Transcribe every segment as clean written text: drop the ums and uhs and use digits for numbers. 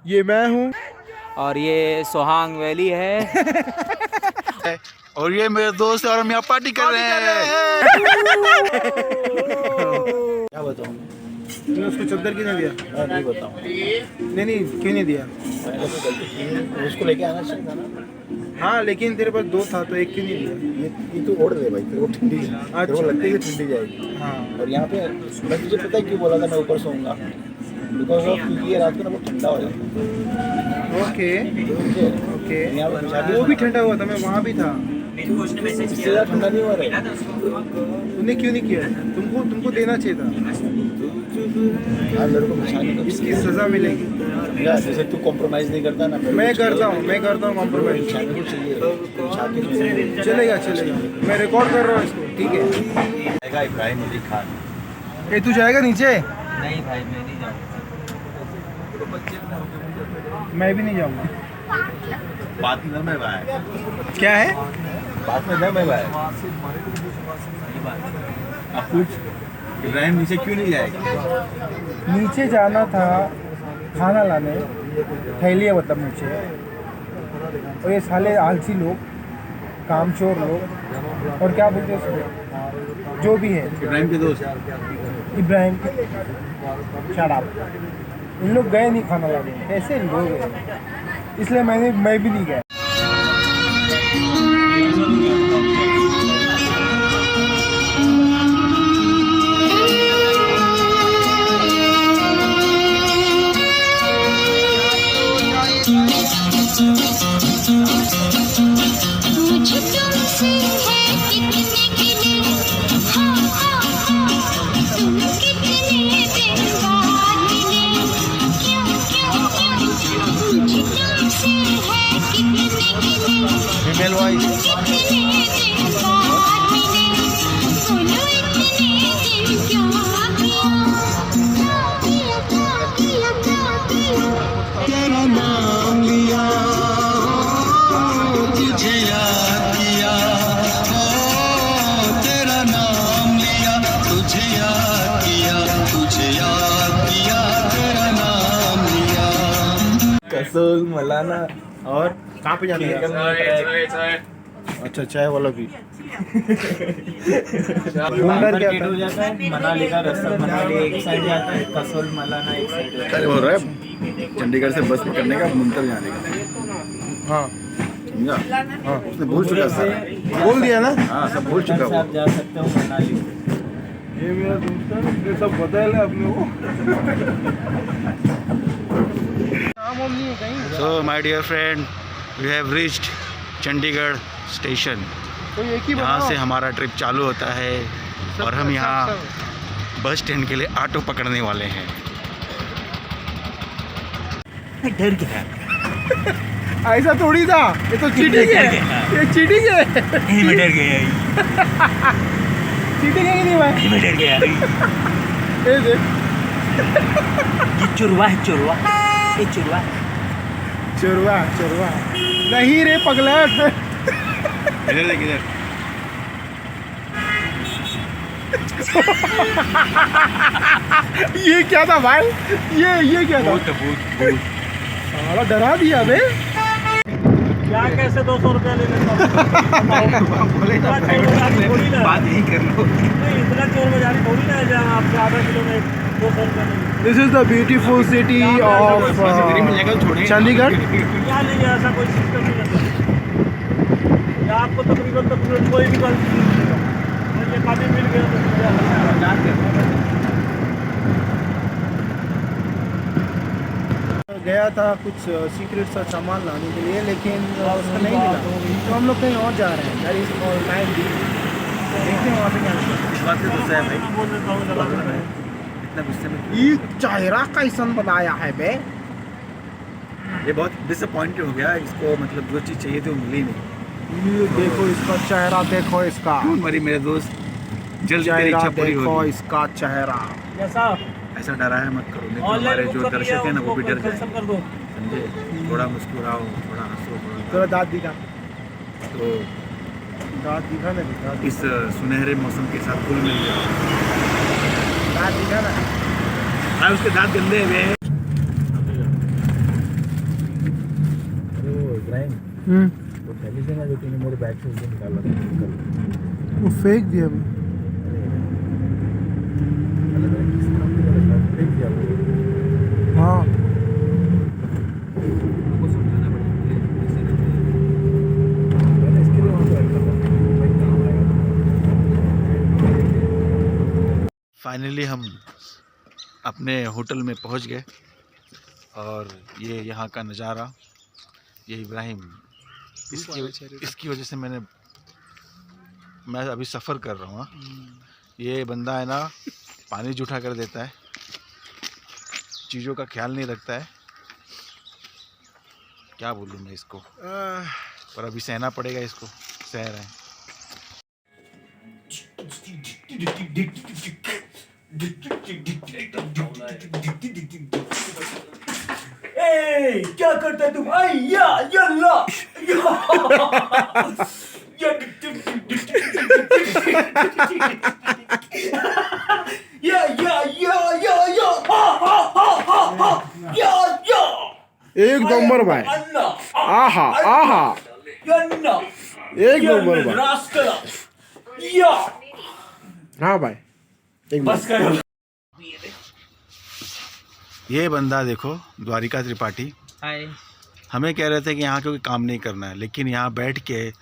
ये मैं हूँ और ये सोहांग वैली है और ये मेरे दोस्त है और हम यहाँ पार्टी कर रहे हैं। क्या बताऊँ तूने उसको चद्दर क्यों नहीं दिया? नहीं बताऊँ, नहीं क्यों नहीं दिया? उसको लेके आना चाहिए था ना। हाँ लेकिन तेरे पास दो था तो एक क्यों नहीं दिया? ये तो ओढ़ दे भाई, तेरे को ठंडी तेरे को लगता है कि ठंडी जाएगी। हाँ और यहाँ पे मैं तुझे पता है क्यों बोला था मैं ऊपर सोऊंगा, बिकॉज ऑफ क्योंकि ये रात को ना बहुत ठंडा हो जाता है। ओके ओके यहाँ पे बिछा के वो भी ठंडा हुआ था, मैं वहाँ भी था। इससे ज़्यादा ठंडा नहीं हुआ रहा। तूने क्यों नहीं किया? तुमको देना चाहिए था। हाँ लड़को बिछाने को इसकी सज़ा मिलेगी। यार जैसे तू कॉम्प्रोमाइज़ नहीं करता ना। मैं करता हूँ कॉम्प्रोमाइज। बिछाने को चाहिए, बिछा के सोएंगे। चलेगा मैं रिकॉर्ड कर रहा हूँ इसको, ठीक है? आएगा इब्राहिम अली खान। ए तू जाएगा नीचे? नहीं भाई मैं नहीं जाऊँगा। मैं भी नहीं जाऊँगा। बात में दम है भाई, क्या है? बात में दम है भाई। अब पूछ इब्राहिम नीचे क्यों नहीं जाएगा? नीचे जाना था खाना लाने, थैली है मतलब नीचे। और ये साले आलसी लोग, कामचोर लोग, और क्या बोलते हैं उसको, जो भी है इब्राहिम के दोस्त इब्राहिम शराब, इन लोग गए नहीं खाना लाने। कैसे लोग हैं, इसलिए मैं भी नहीं गया। मुझे तुमसे है कितने गिले, हाँ हाँ हाँ, तुम कितने दिन बाद मिले, क्यों क्यों क्यों, मुझे तुमसे है कितने गिले, फीमेल वॉइस कितने दिन बाद मिले, बोलो इतने दिन क्या किया, तेरा नाम लिया, तुझे याद किया, तेरा नाम लिया, तुझे याद किया, तुझे याद किया, तेरा नाम लिया। कसोल मलाना और कहाँ पे जाना है? अच्छा चाय वाला भी। घूमकर क्या हो जाता है, मनाली का रास्ता, मनाली एक साइड जाता है, कसोल मलाना एक साइड जाता है। अरे हो रहा है चंडीगढ़ से बस पकड़ने का मुंतर जाने का। हाँ समझा? हाँ उसने भूल चुका सारा। बोल दिया ना। हाँ सब भूल चुका वो। आप जा सकते हो मनाली। ये मेरा दोस्त है, ये सब बदल है अपने को। काम वाम नहीं है कहीं? So my dear friend, we have reached Chandigarh station. तो एक ही यहाँ बनाओ। से हमारा ट्रिप चालू होता है और हम यहाँ बस स्टैंड के लिए ऑटो पकड़ने वाले हैं। डर गया, ऐसा थोड़ी था, ये तो चीटिंग है, ये चीटिंग है। मैं डर गया, चीटिंग है कि नहीं भाई? मैं डर गया। ये देख, ये चुरवा है, चुरवा, ये चुरवा। चोरवा नहीं रे पगलट। इधर देख इधर। ये क्या था भाई? ये क्या था? भूत साला डरा दिया बे। क्या कैसे 200 रुपया ले लेता बोले तो बात यही कर लो। इतना चोर बाजारी थोड़ी ना है जहाँ आपसे आधा किलो में 200 रुपया नहीं। This is the beautiful city of Chandigarh. क्या नहीं है, ऐसा कोई सिस्टम नहीं है। या आपको तकरीबन कोई भी गलती नहीं मिलेगा। ये काफी मिल गया तो गया था कुछ सीक्रेट सा सामान लाने के लिए, लेकिन उसका नहीं मिला, तो हम लोग कहीं और जा रहे हैं। That is called night view. देखते हैं वहाँ पे क्या होता इस बात से गुस्सा है भाई, बोल देता हूँ जला देना है। इतना गुस्से में है। ये चेहरा कैसन बनाया है बे। ये बहुत डिसअपॉइंटेड हो गया। इसको मतलब जो चीज़ चाहिए थी वो मिली नहीं। ये देखो इसका चेहरा, देखो इसका क्यों मरी मेरे दोस्त, जल्द तेरी चेहरा, इच्छा पूरी देखो होगी। इसका चेहरा। जैसा ऐसा डरा है मत करो, नहीं तो हमारे जो दर्शक है ना वो भी डर जाएंगे। कर दो। समझे? थोड़ा मुस्कुराओ, थोड़ा हंसो, तेरा थोड़ा दांत दिखा, तो दांत दिखा ना बेटा, इस सुनहरे मौसम के साथ घुल मिल जाओ। दांत दिखा ना। हाँ उसके दांत गंदे हुए हैं। तो थैली से ना जो तूने मेरे बैग से उसे निकाला था कल, वो फेंक दिया मैं। अलग अलग किस काम के लिए था, फेंक दिया वो। हाँ उनको समझाना पड़ेगा ऐसे नहीं। मैंने इसके लिए वहाँ पे रखा था भाई, काम आएगा। फाइनली हम अपने होटल में पहुंच गए और ये यहाँ का नज़ारा, ये इब्राहिम, इसकी वजह से मैं अभी सफ़र कर रहा हूँ। ये बंदा है ना, पानी जूठा कर देता है, चीज़ों का ख्याल नहीं रखता है। क्या बोलूँ मैं इसको, पर अभी सहना पड़ेगा इसको, सह रहे हैं। ए, क्या करता है तुम? आई या यल्ला या एक नंबर भाई। आहा आहा, एक नंबर भाई। या हाँ भाई, एक बस करो। ये बंदा देखो, द्वारिका त्रिपाठी, हमें कह रहे थे कि यहाँ कोई काम नहीं करना है, लेकिन यहाँ बैठ के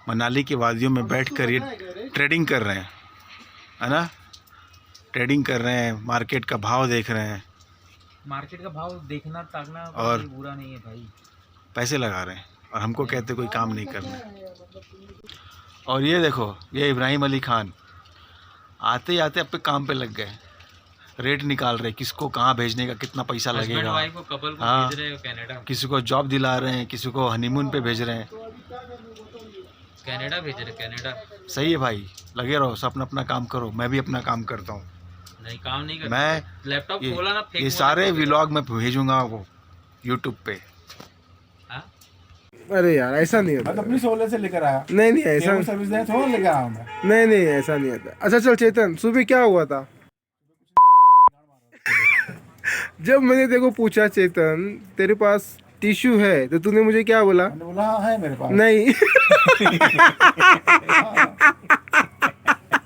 मनाली की वादियों में बैठ कर ये ट्रेडिंग कर रहे हैं, है ना। ट्रेडिंग कर रहे हैं, मार्केट का भाव देख रहे हैं, मार्केट का भाव देखना ताकना और बुरा नहीं है भाई। पैसे लगा रहे हैं, और हमको कहते कोई काम नहीं करना है। और ये देखो, ये इब्राहिम अली खान आते ही आते अपने काम पे लग गए, रेट निकाल रहे, किसको कहाँ भेजने का, कितना पैसा लगेगा। वाइफ को कपल को हाँ, भेज रहे हो कनाडा, किसी को जॉब दिला रहे हैं, किसी को हनीमून पे भेज रहे हैं। कनाडा भेज रहे, कनाडा। सही है भाई, लगे रहो, सब अपना अपना काम करो, मैं भी अपना काम करता हूँ। नहीं काम नहीं करता, मैं लैपटॉप खोला ना, फेंक ये सारे व्लॉग मैं भेजूंगा वो यूट्यूब पे। अरे यार ऐसा नहीं मैं होता। तो अपनी सहूलियत से लेकर आया, नहीं नहीं ऐसा टेबल सर्विस देने थोड़ा लेकर आया मैं। नहीं नहीं ऐसा नहीं होता। अच्छा चल चेतन, सुबह क्या हुआ था? जब मैंने तेरे को पूछा चेतन तेरे पास टिश्यू है, तो तूने मुझे क्या बोला? मैंने बोला हाँ है मेरे पास। नहीं।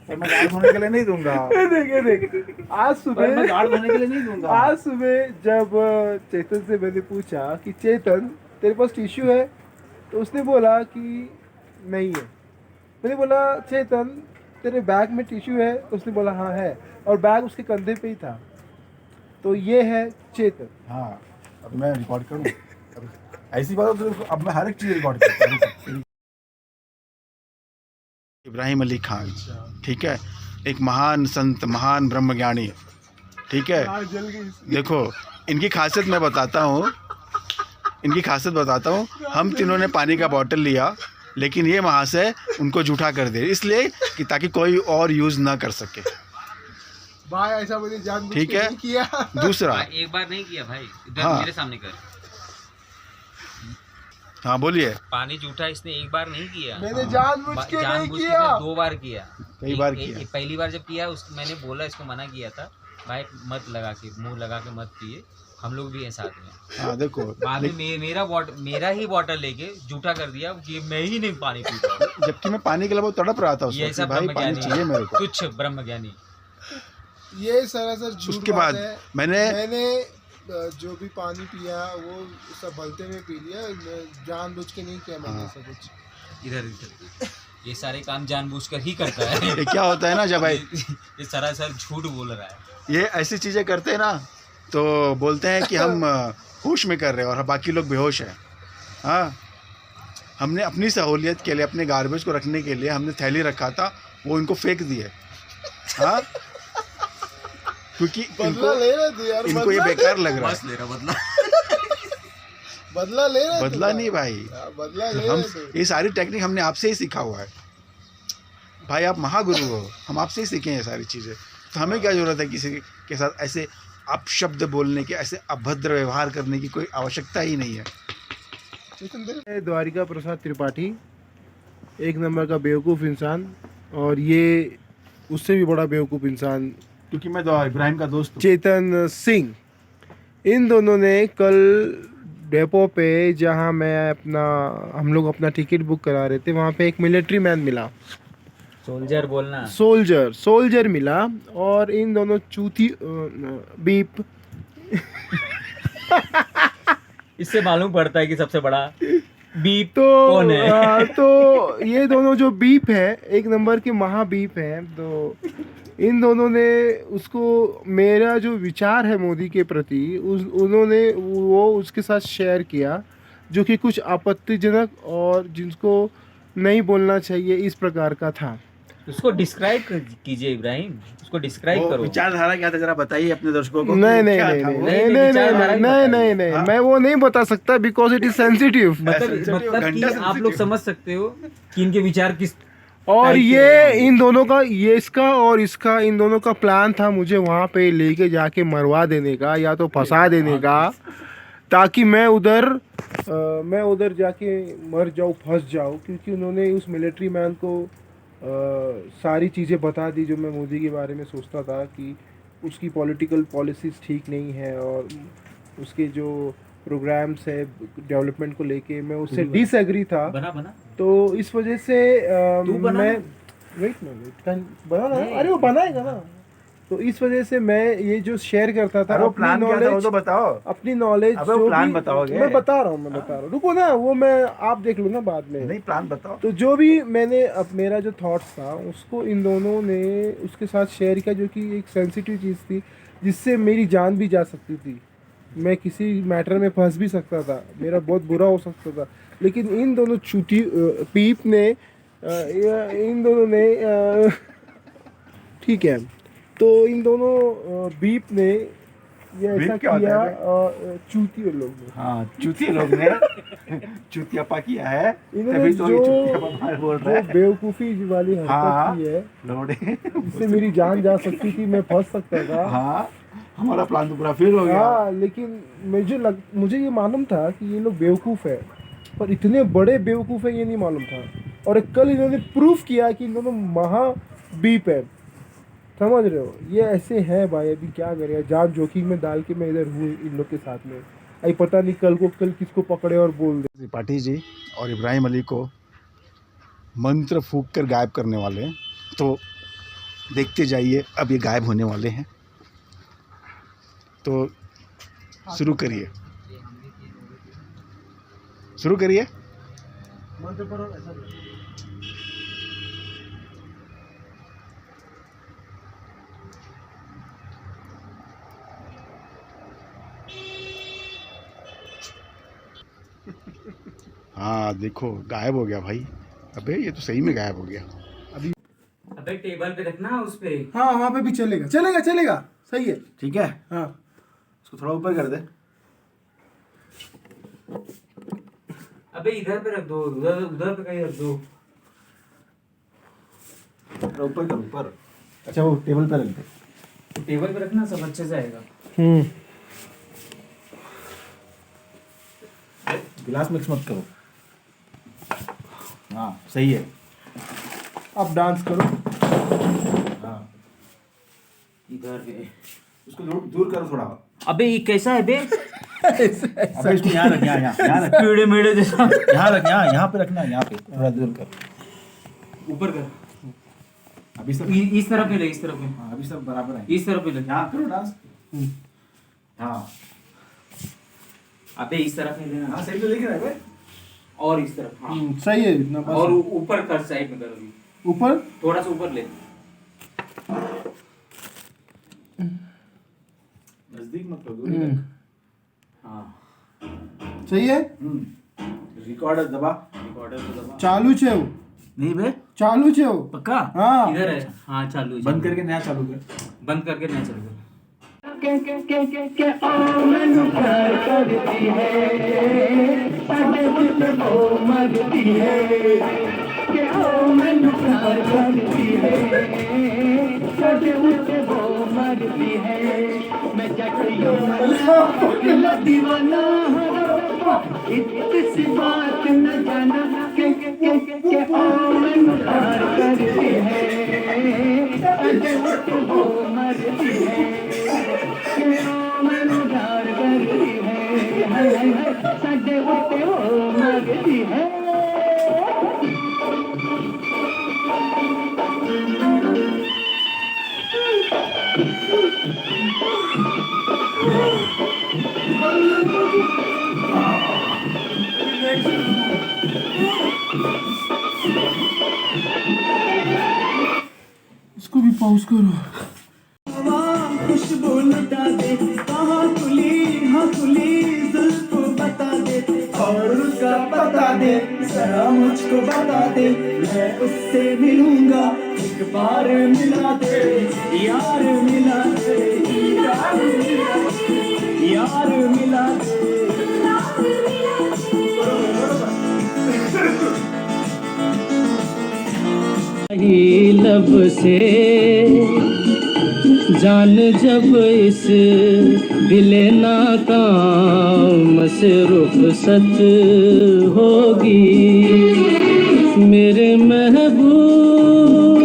तो मैं गाड़ धोने के लिए नहीं दूंगा। देख आज सुबह, मैं गाड़ धोने के लिए नहीं दूंगा। आज सुबह जब चेतन से मैंने पूछा कि चेतन तेरे पास टिश्यू है, तो उसने बोला कि नहीं है। मैंने बोला चेतन तेरे बैग में टिश्यू है, तो उसने बोला हाँ है, और बैग उसके कंधे पे ही था। तो ये है चेतन। हाँ, अब मैं रिकॉर्ड करूँ? ऐसी बात हो तो अब मैं हर एक चीज़ रिकॉर्ड करता हूँ। इब्राहिम अली खान, ठीक है, एक महान संत, महान ब्रह्मज्ञानी, ठीक है। देखो इनकी खासियत मैं बताता हूँ, इनकी खासियत बताता हूँ। हम तीनों ने पानी का बोतल लिया, लेकिन ये महाशय उनको जूठा कर दे, इसलिए कि ताकि कोई और यूज़ ना कर सके। भाई ऐसा मैंने जानबूझ ठीक के है। नहीं किया। दूसरा, एक बार नहीं किया भाई, इधर हाँ। मेरे सामने कर। हाँ बोलिए। पानी जूठा इसने एक बार नहीं किया, मैंने जानबूझ के नहीं जानबूझ के किया। इसने 2 बार किया। कई बार किया। पहली बार जब किया मैंने बोला, इसको मना किया था भाई मत लगा के, मुंह लगा के मत पिए, हम लोग भी हैं साथ में। हाँ देखो, बाद में मेरा ही बॉटल लेके जूठा कर दिया कि मैं ही नहीं पानी पीता। जबकि मैं पानी के लिए बहुत तड़प रहा था उस ये वक्त, ऐसा भाई पानी चाहिए ब्रह्मज्ञानी, मेरे को। कुछ ब्रह्मज्ञानी। ये सरासर झूठ उसके बात बाद है। मैंने जो भी पानी पिया वो सब भलते में पी लिया, जानबूझ के नहीं किया मैंने ऐसा कुछ। इधर ये सारे काम जानबूझकर ही करता है। ये क्या होता है ना, जब भाई ये सरासर झूठ बोल रहा है। ये ऐसी चीज़ें करते हैं ना, तो बोलते हैं कि हम होश में कर रहे हैं और बाकी लोग बेहोश हैं। हाँ, हमने अपनी सहूलियत के लिए, अपने गार्बेज को रखने के लिए हमने थैली रखा था, वो इनको फेंक दिए। हाँ, क्योंकि बदला ले रहे थे यार, इनको ये बेकार लग रहा है। ले रहा बदला। बदला ले रहे थे बदला नहीं भाई, बदला ले हम रहे थे। ये सारी टेक्निक हमने आपसे ही सीखा हुआ है भाई, आप महागुरु हो, हम आपसे ही सीखे हैं ये सारी चीज़ें। तो हमें क्या ज़रूरत है किसी के साथ ऐसे अपशब्द बोलने की, ऐसे अभद्र व्यवहार करने की कोई आवश्यकता ही नहीं है। द्वारिका प्रसाद त्रिपाठी एक नंबर का बेवकूफ़ इंसान, और ये उससे भी बड़ा बेवकूफ़ इंसान क्योंकि मैं इब्राहिम का दोस्त हूँ। चेतन सिंह। इन दोनों ने कल डेपो पे जहाँ हम लोग अपना टिकट बुक करा रहे थे, वहाँ पे एक मिलिट्री मैन मिला, सोल्जर बोलना। सोल्जर मिला, और इन दोनों चूती बीप इससे मालूम पड़ता है कि सबसे बड़ा बीप तो कौन है। तो ये दोनों जो बीप है, एक नंबर के महाबीप हैं, तो इन दोनों ने उसको, मेरा जो विचार है मोदी के प्रति, उन्होंने वो उसके साथ शेयर किया, जो कि कुछ आपत्तिजनक और जिनको नहीं बोलना चाहिए इस प्रकार का था। उसको डिस्क्राइब कीजिए इब्राहिम, उसको डिस्क्राइब वो करो। विचारधारा क्या था, जरा बताइए अपने दर्शकों को। नहीं कि नहीं क्या नहीं था वो? नहीं नहीं विचारधारा ही नहीं बताइए। नहीं नहीं, मैं वो नहीं बता सकता, बिकॉज इट इज सेंसिटिव। मतलब कि घंटा आप लोग समझ सकते हो कि इनके विचार किस और टाइप के ये होंगे। इन दोनों का, ये इसका और इसका, इन दोनों का प्लान था मुझे वहाँ पे लेके जाके मरवा देने का, या तो फंसा देने का, ताकि मैं उधर जाके मर जाऊँ, फंस जाऊँ, क्योंकि उन्होंने उस मिलिट्री मैन को सारी चीज़ें बता दी जो मैं मोदी के बारे में सोचता था, कि उसकी पॉलिटिकल पॉलिसीज़ ठीक नहीं है, और उसके जो प्रोग्राम्स है डेवलपमेंट को लेके, मैं उससे डिसएग्री था। बना तो इस वजह से तू बना मैं ना। वेट बना ना, अरे वो बनाएगा ना। तो इस वजह से मैं ये जो शेयर करता था, अरे वो प्लान क्या था वो तो बताओ। अपनी नॉलेज, अबे वो प्लान बताओगे। मैं बता रहा हूँ, रुको ना, वो मैं आप देख लो ना बाद में। नहीं, प्लान बताओ। तो जो भी मैंने, अब मेरा जो थॉट्स था उसको इन दोनों ने उसके साथ शेयर किया, जो कि एक सेंसिटिव चीज़ थी, जिससे मेरी जान भी जा सकती थी, मैं किसी मैटर में फंस भी सकता था, मेरा बहुत बुरा हो सकता था। लेकिन इन दोनों चूती पीप ने, इन दोनों ने ठीक है, तो इन दोनों बीप ने ये ऐसा बीप क्या होता किया, है चूती लोग ने। हाँ, चूतिया लोग ने चूतियापा किया है, इन्होंने तभी तो ये जो चूतियापा बोल रहा जो है। बेवकूफ़ी वाली हरकत हाँ। की है, लोड़े। इससे मेरी जान जा सकती थी, मैं फंस सकता था। हाँ, हमारा प्लान तो पूरा फेल हो गया। हाँ, लेकिन मुझे ये मालूम था कि ये लोग बेवकूफ़ है, पर इतने बड़े बेवकूफ़ है ये नहीं मालूम था। और कल इन्होंने प्रूफ किया कि इन दोनों महाबीप है, समझ रहे हो? ये ऐसे हैं भाई, अभी क्या करें, जान जोखिम में डाल के मैं इधर हूँ इन लोग के साथ में। अभी पता नहीं कल किसको पकड़े और बोल दे। त्रिपाठी जी और इब्राहिम अली को मंत्र फूंक कर गायब करने वाले हैं, तो देखते जाइए, अब ये गायब होने वाले हैं, तो शुरू करिए। हाँ देखो, गायब हो गया भाई। अबे ये तो सही में गायब हो गया। अबे टेबल पे रखना उस पे। हाँ, वहाँ पे भी चलेगा, सही है। ठीक है, हाँ, इसको थोड़ा ऊपर कर दे। अबे इधर पे रख दो, उधर पे कहीं रख दो। थोड़ा ऊपर कर, ऊपर। अच्छा, वो टेबल पे रख दे। टेबल पे रखना, सब अच्छे से आएगा। गिलास मिक्स मत करो। हाँ, सही है। अब डांस करो। हाँ, इधर पे। उसको दूर करो थोड़ा। अबे ये कैसा है बे? अबे इसको यहाँ रख, यहाँ रख, कीड़े मेढ़े जैसा। यहाँ रख, यहाँ पे रखना, यहाँ पे थोड़ा दूर कर। ऊपर कर। अभी सब, इस तरफ पे ले, इस तरफ पे। हाँ, अभी सब बराबर है। इस तरफ पे ले। यहाँ करो डांस। हाँ अबे इस तरफ नहीं लेना। हाँ, सही तो दिख रहा है बे। और इस तरफ। हाँ। सही है इतना बस। और ऊपर कर, साइड में कर अभी। ऊपर थोड़ा सा ऊपर ले। नजदीक मत करो, दूर ही रख। हाँ। सही है। रिकॉर्डर दबा। रिकॉर्डर को दबा। चालू छे वो, नहीं बे, चालू छे वो। पक्का। हाँ, इधर है। हाँ चालू है। बंद करके नया चालू कर। बंद करके नया चालू कर। है दे उसे वो मांगती है। इसको भी पॉज करो। खुशबू लुटा दे, कहाँ खुली हाँ खुली जुल्फ बता दे, और उसका पता दे, जरा मुझको बता दे, मैं उससे मिलूंगा, एक बार मिला दे, यार मिला दे, यार मिला दे, यार मिला दे। लब से जान जब इस दिले नाकाम से रुखसत होगी मेरे महबूब,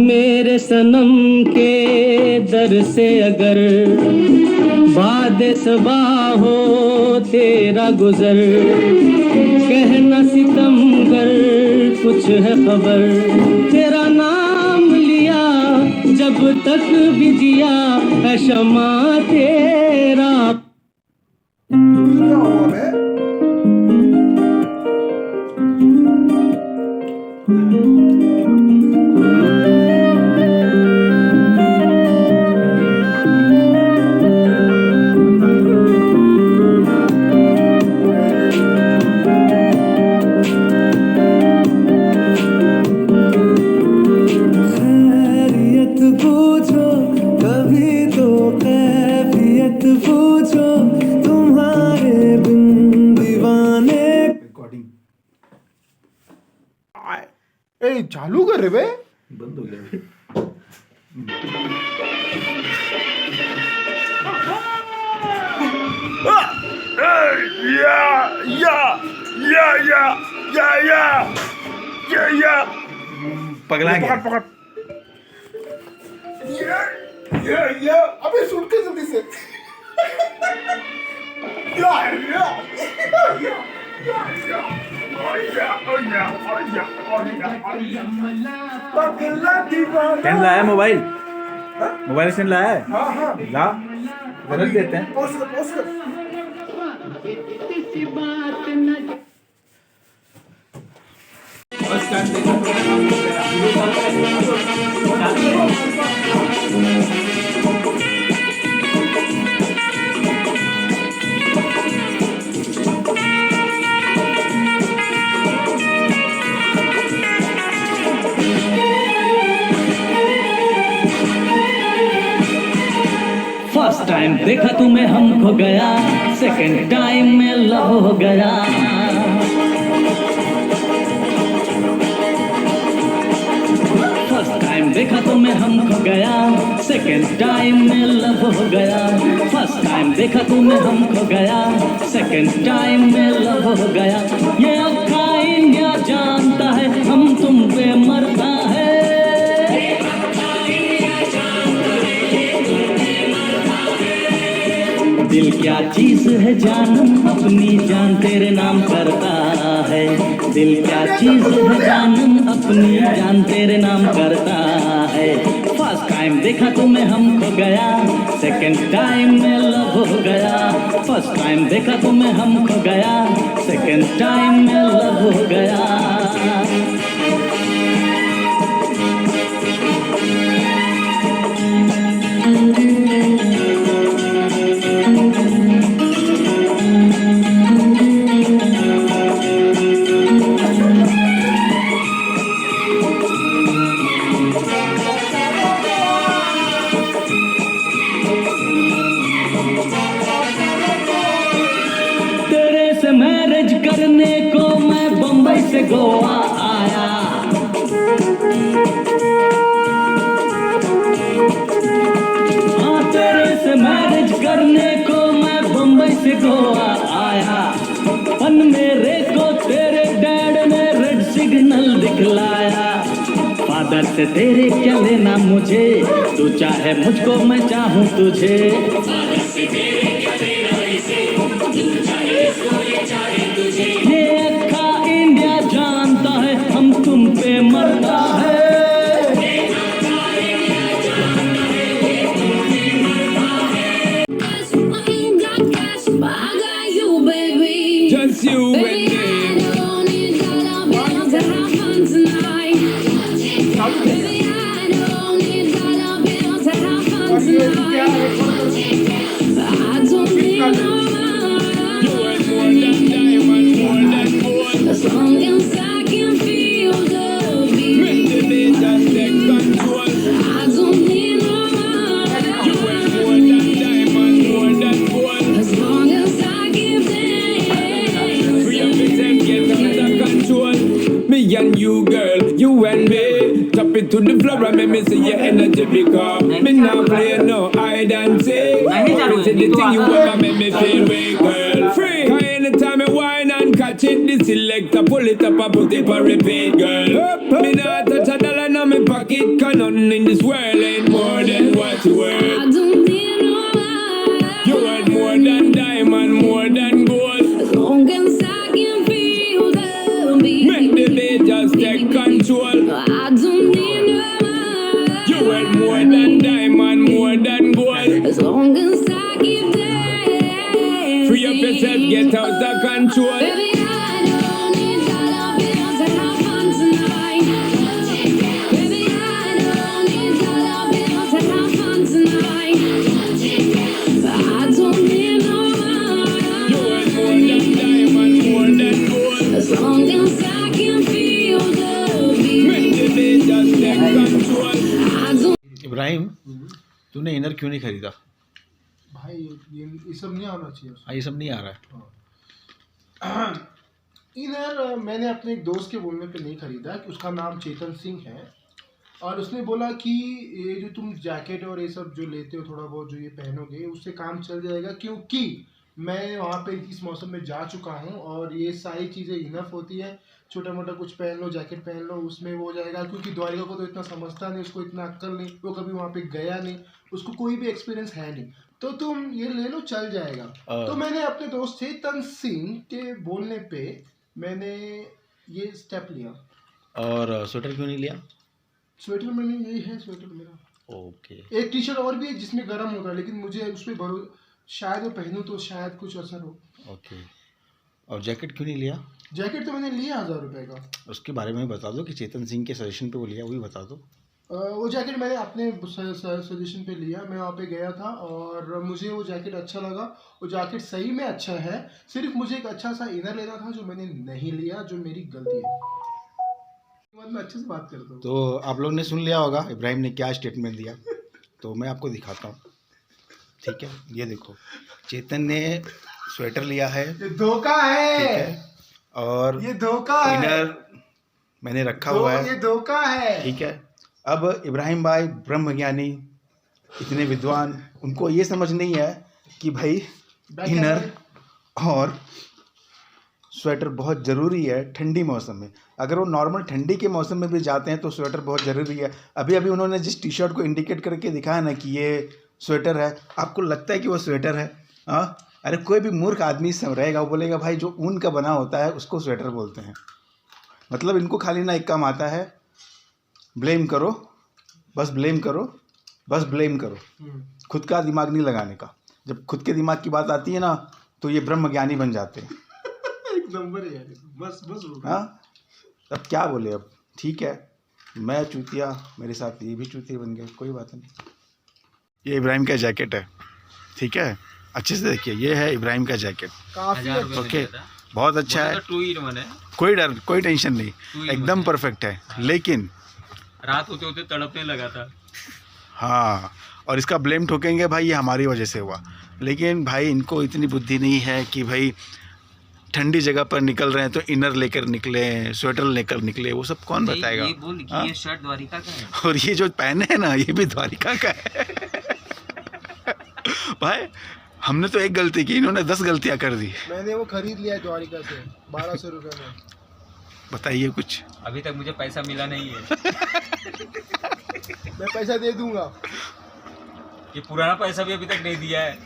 मेरे सनम के दर से अगर बाद सबा हो तेरा गुजर, कहना सितमगर कुछ है खबर, तेरा नाम लिया जब तक भी जिया है शमा तेरा। क्या हुआ बे? ए चालू कर रे बे। बंद हो गया। पगला गया। पकड़ ये अबे सुन के जल्दी से। स्टैंड लाया मोबाइल, मोबाइल स्टैंड लाया है। हाँ हाँ ला जरूरत देते हैं। पोस्ट कर। फर्स्ट टाइम देखा तुम्हें हम खो गया, सेकंड टाइम में लव हो गया। फर्स्ट टाइम देखा तुम्हें हम खो गया, सेकंड टाइम में लव हो गया। फर्स्ट टाइम देखा तुम्हें हम खो गया, सेकंड टाइम में लव हो गया। ये अक्का इंडिया जानता है हम तुम पे मरता है। दिल क्या चीज है जानम अपनी जान तेरे नाम करता है। दिल क्या चीज है जानम अपनी जान तेरे नाम करता है। फर्स्ट टाइम देखा तुम्हें हम खो गया, सेकंड टाइम में लव हो गया। फर्स्ट टाइम देखा तुम्हें हम खो गया, सेकंड टाइम में लव हो गया। मैरिज करने को मैं बम्बई से गोवा आया। हाँ तेरे से मैरिज करने को मैं बम्बई से गोवा आया। पन मेरे को तेरे डैड ने रेड सिग्नल दिखलाया। फादर से तेरे क्या लेना मुझे, तू चाहे मुझको मैं चाहूँ तुझे। ये अक्खा इंडिया जानता है हम तुम पे मरता है। Just you and me. और ये क्या है? You are more than diamond, more than gold. As long as I can feel the beat, Make the beat just take control. I don't need no You more. are more than diamond, more than gold. As long as I give them, Free up yourself, get out of control. Me and you, girl, you and me. Tap it to the floor and make me see your energy because me not play no hide and seek. What is the thing you ever make me feel way, girl? Free. Cause anytime I whine and catch it, the selector pull it up and put it for repeat, girl. Me not touch a dollar in my pocket, cause nothing in this world ain't more than what you I worth. don't need no more. You are more than diamond, more than gold. As long as I can feel the beat, Make the beat just take control. I don't need no more. You are more than diamond, more than gold. As long as I give them, Free up yourself, get out of control. Baby, I don't need dollar bills to have fun tonight. Baby, I don't need dollar bills to have fun tonight. I don't need no You more. are more than diamond, more than gold. As long as I can feel the Make beat, the beat just take control. I don't. Ibrahim, तूने inner क्यों नहीं खरीदा? भाई ये सब नहीं आना चाहिए। हाँ, ये सब नहीं आ रहा है। इधर मैंने अपने एक दोस्त के बोलने पे नहीं खरीदा कि उसका नाम चेतन सिंह है और उसने बोला कि ये जो तुम जैकेट और ये सब जो लेते हो थोड़ा बहुत जो ये पहनोगे उससे काम चल जाएगा, क्योंकि मैं वहाँ पे इस मौसम में जा चुका हूँ और ये सारी चीज़ें इनफ होती है। छोटा मोटा कुछ पहन लो, जैकेट पहन लो, उसमें वो हो जाएगा। क्योंकि द्वारिका को तो इतना समझता नहीं, उसको इतना अक्ल नहीं, वो कभी वहाँ पे गया नहीं, उसको कोई भी एक्सपीरियंस है नहीं, तो तुम ये ले लो चल जाएगा। तो मैंने अपने दोस्त चेतन सिंह के बोलने पे मैंने ये स्टेप लिया। और स्वेटर क्यों नहीं लिया? स्वेटर मैंने यही है स्वेटर मेरा। ओके। एक टी शर्ट और भी है जिसमें गर्म होता है, लेकिन मुझे उस पर शायद वो पहनूं तो शायद कुछ असर हो। ओके। और जैकेट क्यों नहीं लिया? जैकेट तो मैंने लिया 1000 रुपये का। उसके बारे में बता दो कि चेतन सिंह के सजेशन पे वो लिया, वो भी बता दो। वो जैकेट मैंने अपने सजेशन पे लिया। मैं वहाँ पे गया था और मुझे वो जैकेट अच्छा लगा। वो जैकेट सही में अच्छा है, सिर्फ मुझे एक अच्छा सा इनर लेना था जो मैंने नहीं लिया, जो मेरी गलती है। मैं अच्छे से बात करता हूँ। तो आप लोग ने सुन लिया होगा इब्राहिम ने क्या स्टेटमेंट दिया, तो मैं आपको दिखाता हूँ। ठीक है, ये देखो, चेतन ने स्वेटर लिया है, ये धोखा है, ठीक है, और ये धोखा है, इनर मैंने रखा हुआ है, ये धोखा है। ठीक है। अब इब्राहिम भाई ब्रह्मज्ञानी, इतने विद्वान, उनको ये समझ नहीं है कि भाई इनर और स्वेटर बहुत ज़रूरी है ठंडी मौसम में। अगर वो नॉर्मल ठंडी के मौसम में भी जाते हैं तो स्वेटर बहुत ज़रूरी है। अभी अभी उन्होंने जिस टी शर्ट को इंडिकेट करके दिखाया ना कि ये स्वेटर है, आपको लगता है कि वो स्वेटर है? हाँ, अरे कोई भी मूर्ख आदमी सब रहेगा, वो बोलेगा भाई जो ऊन का बना होता है उसको स्वेटर बोलते हैं। मतलब इनको खाली ना एक काम आता है, ब्लेम करो, बस ब्लेम करो, बस ब्लेम करो, खुद का दिमाग नहीं लगाने का। जब खुद के दिमाग की बात आती है ना तो ये ब्रह्मज्ञानी बन जाते हैं। एक नंबर है यार, बस बस। हाँ, अब क्या बोले, अब ठीक है, मैं चूतिया, मेरे साथ ये भी चूतिया बन गए, कोई बात नहीं। ये इब्राहिम का जैकेट है, ठीक है, अच्छे से देखिए, ये है इब्राहिम का जैकेट। काफी ओके, बहुत अच्छा है, 2 in 1 है, कोई डर कोई टेंशन नहीं, एकदम परफेक्ट है। लेकिन रात होते होते तड़पने लगा था। हाँ, और इसका ब्लेम ठोकेंगे भाई ये हमारी वजह से हुआ, लेकिन भाई इनको इतनी बुद्धि नहीं है कि भाई ठंडी जगह पर निकल रहे हैं तो इनर लेकर निकले, स्वेटर लेकर निकले, वो सब कौन बताएगा? ये बोल कि ये शर्ट द्वारिका का है और ये जो पहने हैं ना ये भी द्वारिका का है। भाई हमने तो एक गलती की, इन्होंने 10 गलतियां कर दी। मैंने वो खरीद लिया द्वारिका से 1200 रुपये में। बताइए कुछ। अभी तक मुझे पैसा मिला नहीं है। मैं पैसा दे दूंगा। ये पुराना पैसा भी अभी तक नहीं दिया है,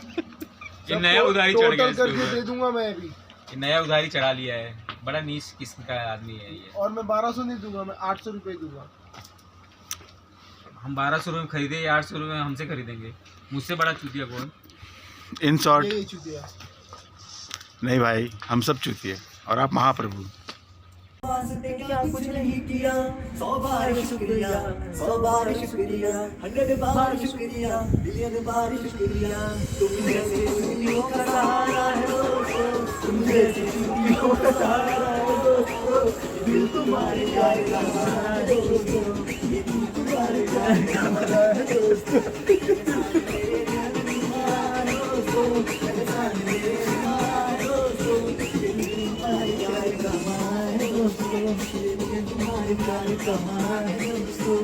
ये नया उधारी चढ़ गया टोटल इसके करके ऊपर। दे दूंगा मैं अभी। ये नया उधारी चढ़ा लिया है, बड़ा नीच किस्म का आदमी है ये। और मैं 1200 नहीं दूंगा, मैं 800 रुपये दूंगा। हम 1200 रुपये में खरीदे या 800 रुपये में हमसे खरीदेंगे? मुझसे बड़ा चूतिया कौन? इन शॉर्ट यही चुतिया। नहीं भाई, हम सब चूतिए और आप महाप्रभु। क्या कुछ नहीं किया, 100 बार शुक्रिया, 100 बार शुक्रिया, 100 बार शुक्रिया, बिलियन बार शुक्रिया। तुम जैसे चूतियों का सहारा है दोस्तों, तुम जैसे चूतियों का सहारा है दोस्तों, दिल तुम्हारे प्यार का सहारा है दोस्तों, ये दिल तुम्हारे प्यार का सहारा है दोस्तों, मेरे दिल तुम्हारे दोस्तों, मेरे साथ मेरे तुम्हारे दोस्तों, ये दिल तुम्हारे प्यार का सहारा है दोस्तों, ये दिल तुम्हारे प्यार का सहारा है दोस्तों।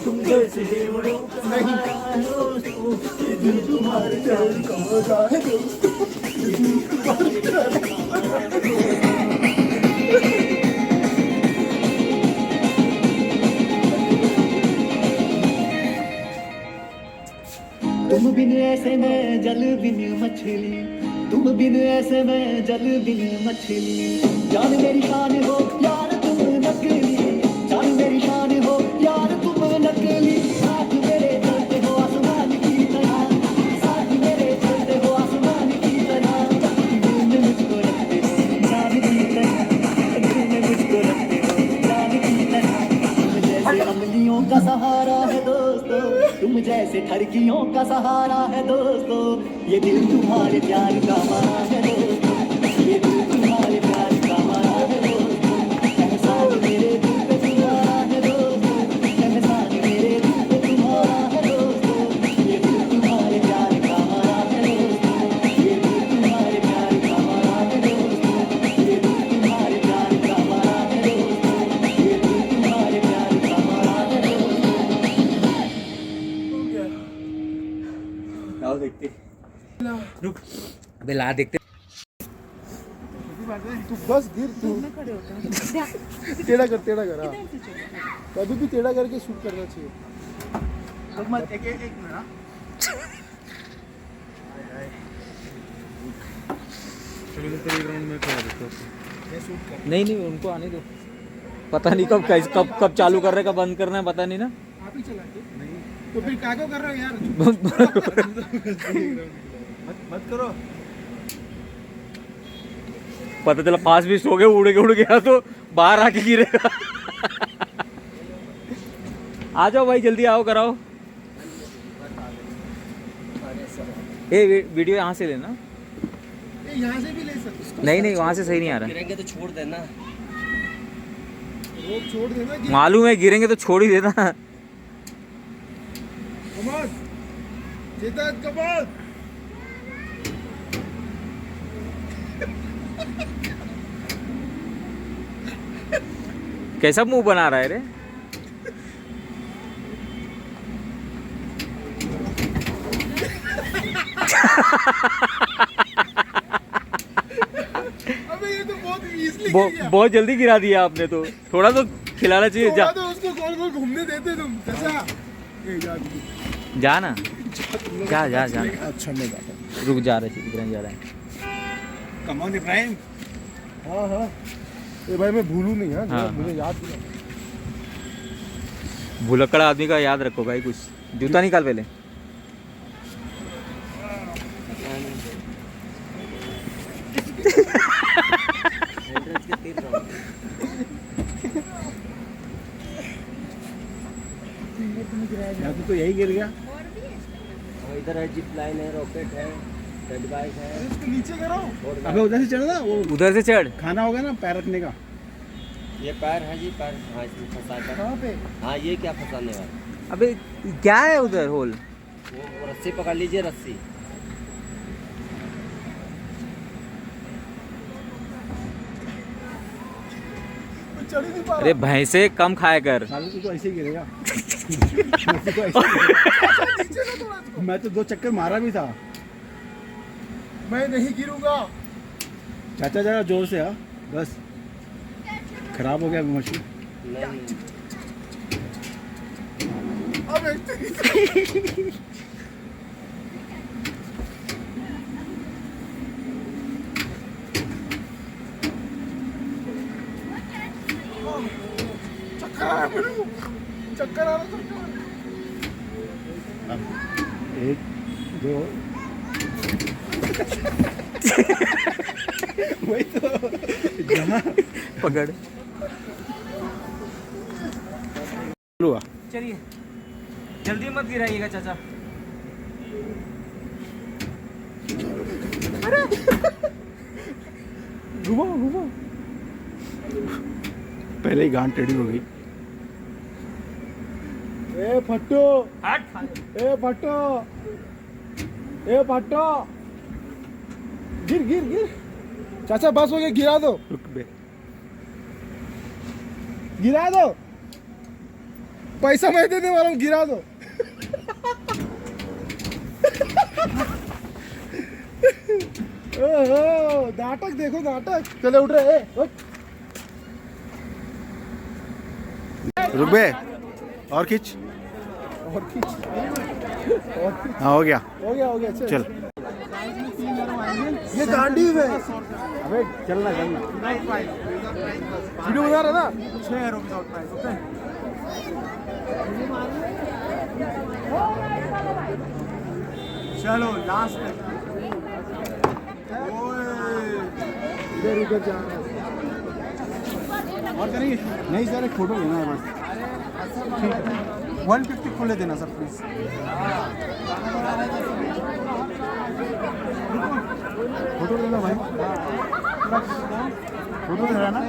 तुम जैसे देवड़ों का सहारा है दोस्तों, ये दिल तुम्हारे प्यार का सहारा है दोस्तों, ये दिल तुम्हारे प्यार का सहारा है दोस्तों। तुम बिन ऐसे में जल बिन मछली, तुम बिन ऐसे में जल बिन मछली, जान मेरी शान हो यार तुम नकली, जान मेरी शान हो यार तुम नकली, साथ मेरे चलते हो आसमान की तरह, साथ मेरे चलते हो आसमान की तरह, दिल में मुझको रखते हो जान की तरह, दिल में मुझको रखते हो जान की तरह। तुम जैसे अमलियों का सहारा है दोस्तों, तुम जैसे ठरकियों का सहारा है दोस्तों, ये दिल तुम्हारे प्यार का हमारा है दोस्तों, ये दिल तुम्हारे प्यार का हमारा है दोस्तों, एहसान मेरे दिल पे तुम्हारा है दोस्तों, एहसान मेरे दिल पे तुम्हारा है दोस्तों, ये दिल तुम्हारे प्यार का हमारा है दोस्तों, ये दिल तुम्हारे प्यार का हमारा है दोस्तों, ये दिल तुम्हारे प्यार का हमारा है दोस्तों, ये दिल तुम्हारे प्यार का हमारा है दोस्तों। आओ देखते, रुक अबे ला देखते। तू बस गिर, तू टेढ़ा कर हाँ। कभी भी टेढ़ा करके शूट करना चाहिए। मत एक मिनट हाँ। नहीं नहीं उनको आने दो, पता नहीं कब चालू कर रहे, कब बंद करना है पता नहीं ना। आप ही चला के नहीं तो फिर काको कर रहे हो यार। मत करो। पता चला 5 मिनट हो गए, उड़ गया तो बाहर आके गिरेगा। आ जाओ भाई जल्दी आओ, कराओ। वीडियो यहाँ से लेना। यहाँ से भी ले सकते। नहीं वहाँ से सही नहीं आ रहा। गिरेंगे तो छोड़ देना, रोक छोड़ देना। मालूम है गिरेंगे तो छोड़ ही देना। कमाल चेतन, कमाल। कैसा मुंह बना रहा है रे? अबे ये तो बहुत इजीली गिर गया। बहुत जल्दी गिरा दिया आपने तो, थोड़ा तो खिलाना चाहिए। थोड़ा तो उसको गोल गोल घूमने देते तुम। चाचा जा ना, जा अच्छा नहीं जाता। रुक, जा रहे हैं। Come on Ibrahim. हाँ ये भाई मैं भूलूं नहीं। हाँ मुझे याद नहीं। भुलक्कड़ आदमी का याद रखो भाई। कुछ जूता निकाल पहले। तो यही गिर गया। इधर है जिप लाइन है, रॉकेट है, रेड बाइक है। इसको नीचे करो। अबे उधर से चढ़ना, वो उधर से चढ़। खाना होगा ना पैर रखने का। ये पैर है जी, पैर। हाँ इसमें फंसा कर। कहाँ पे? हाँ ये क्या फंसाने वाला? अबे क्या है उधर होल? वो रस्सी पकड़ लीजिए, रस्सी। चढ़ ही नहीं पा अरे भैंसे कम खाया कर। साले तू तो ऐसे ही गिरेगा। तू तो ऐसे ही गिरेगा। मैं तो 2 चक्कर मारा भी था। मैं नहीं गिरूंगा। चाचा जरा जोर से हाँ, बस खराब हो गया मशीन। अब एक चक्कर आ रहा है मेरे को, चक्कर आ रहा है। 1 2 वही तो जहाँ पकड़। हुआ। चलिए जल्दी मत गिराइएगा चाचा। घुमा पहले ही गांड टेढ़ी हो गई। ए फट्टू, ए फट्टू, ए फट्टू, गिर। चाचा बस हो गया, गिरा दो, रुक बे। गिरा दो, पैसा मैं देने वाला हूँ, गिरा दो। ओहो, नाटक देखो नाटक। चले उठ रहे, उठ। रुक बे, और खींच। हाँ हो गया हो गया चल। ये गांडी है। अबे चलना वीडियो बना रहा ना। 6 यूरो विदाउट प्राइस। ओके, चलो लास्ट। इधर जा रहा है। और करेंगे नहीं सर, एक फोटो लेना है बस। ठीक है, 150 खुले देना सर प्लीज। फोटो लेना भाई, फोटो ले रहा ना।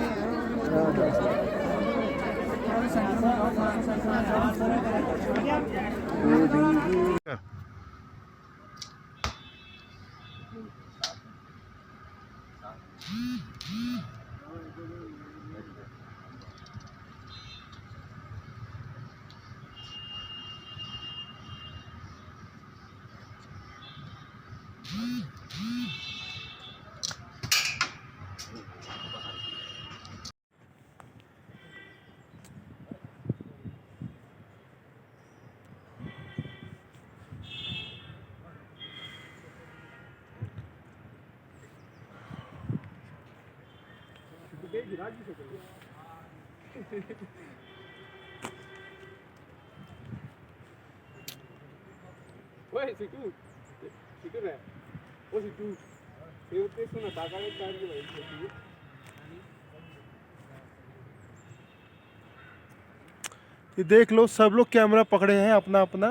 ये देख लो, सब लोग कैमरा पकड़े हैं अपना अपना,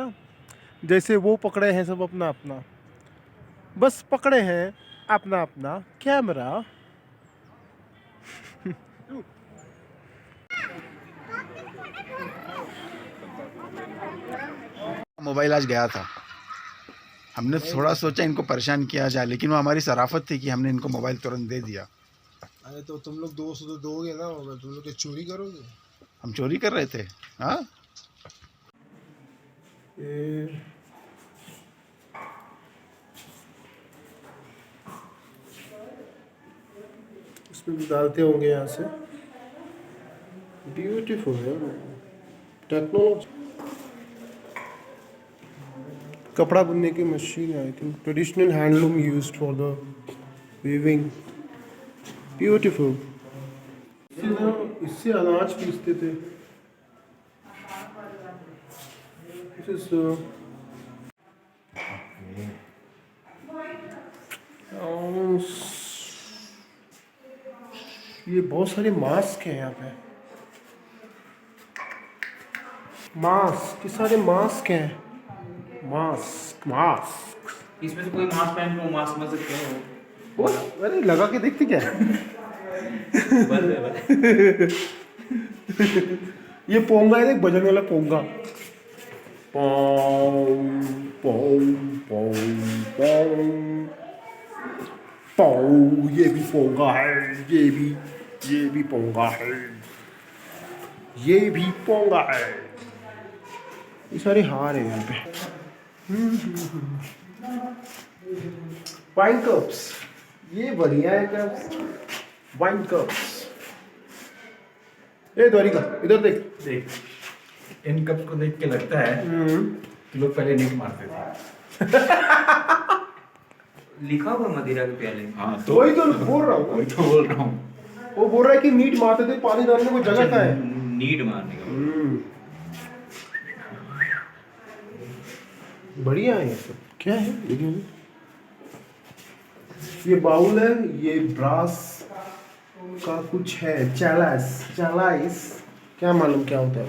जैसे वो पकड़े हैं सब अपना अपना, बस पकड़े हैं अपना अपना कैमरा। मोबाइल आज गया था। हमने थोड़ा सोचा इनको परेशान किया जाए, लेकिन वो हमारी शराफत थी कि हमने इनको मोबाइल तुरंत दे दिया। अरे तो तुम लोग 200 तो दोगे ना, तुम लोग चोरी करोगे। हम चोरी कर रहे थे। हाँ, इसमें भी डालते होंगे यहाँ से। ब्यूटीफुल है टेक्नोलॉजी। कपड़ा बुनने की मशीन है, I think traditional handloom used for the weaving. Beautiful. इससे अनाज पीसते थे। ये बहुत सारे मास्क हैं यहाँ पे। मास्क, ये सारे मास्क हैं। मास्क इसमें से कोई मास्क पहन के मास्क में सकते हो। अरे लगा के देखते क्या। ये पोंगा है, देख बजने वाला पोंगा। पोंग पोंग पोंग पोंग पोंग। ये भी पोंगा है, ये भी पोंगा है। ये भी पोंगा है। ये सारे हार हैं यहाँ पे। वाइन कप्स, ये बढ़िया है कप्स, वाइन कप्स। ए द्वारिका इधर देख। देख, इन कप्स को देख के लगता है कि लोग पहले नीट मारते थे। लिखा हुआ मदिरा के प्याले में। हाँ तो वही तो बोल रहा हूँ। वही तो बोल रहा हूँ। वो बोल रहा है कि मीट मारते थे, पानी डालने को जगह का है। नीट मारने का। बढ़िया है ये सब। क्या है देखिए, ये बाउल है, ये ब्रास का कुछ है, चलाइस क्या मालूम क्या होता है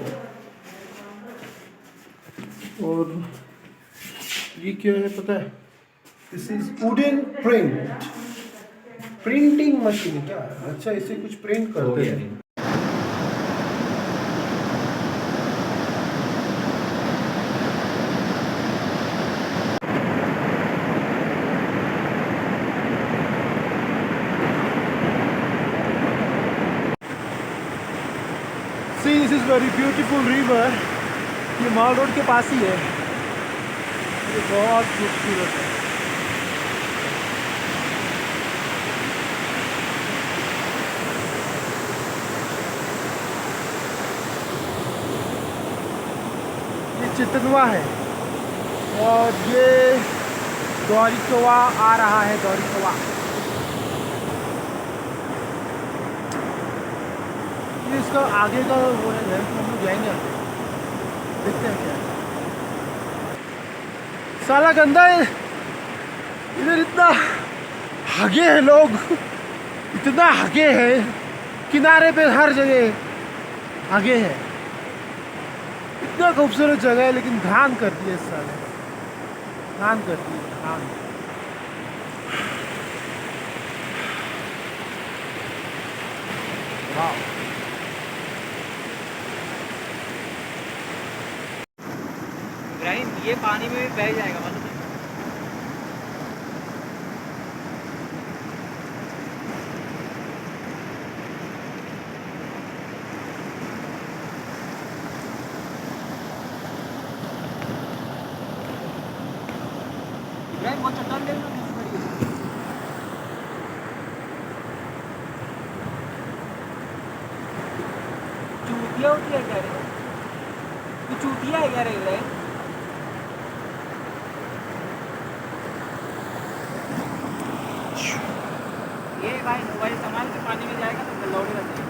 वो। और ये क्या है पता है? This is wooden printing machine. क्या है? अच्छा, इसे कुछ प्रिंट करते हैं। See, this is very beautiful river. ये माल रोड के पास ही है। ये बहुत खूबसूरत है। ये चितनवा है और ये द्वारिकवा आ रहा है। द्वारिकवा इसका आगे का वो है, हम लोग जाएंगे आगे, देखते हैं क्या है। साला गंदा है इधर, इतना हगे हैं लोग, इतना हगे हैं किनारे पे, हर जगह हगे हैं। इतना खूबसूरत जगह है लेकिन धान कर दिए इस साले, धान कर दिए धान। वाह, इब्राहिम ये पानी में भी बह जाएगा मालूम है। इब्राहिम वो चट्टान देख लो कैसी बड़ी है। चूतिया होती है क्या रे? तू चूतिया है क्या रे इब्राहिम? ये भाई मोबाइल संभाल के पानी में जाएगा तो लौटेगा नहीं।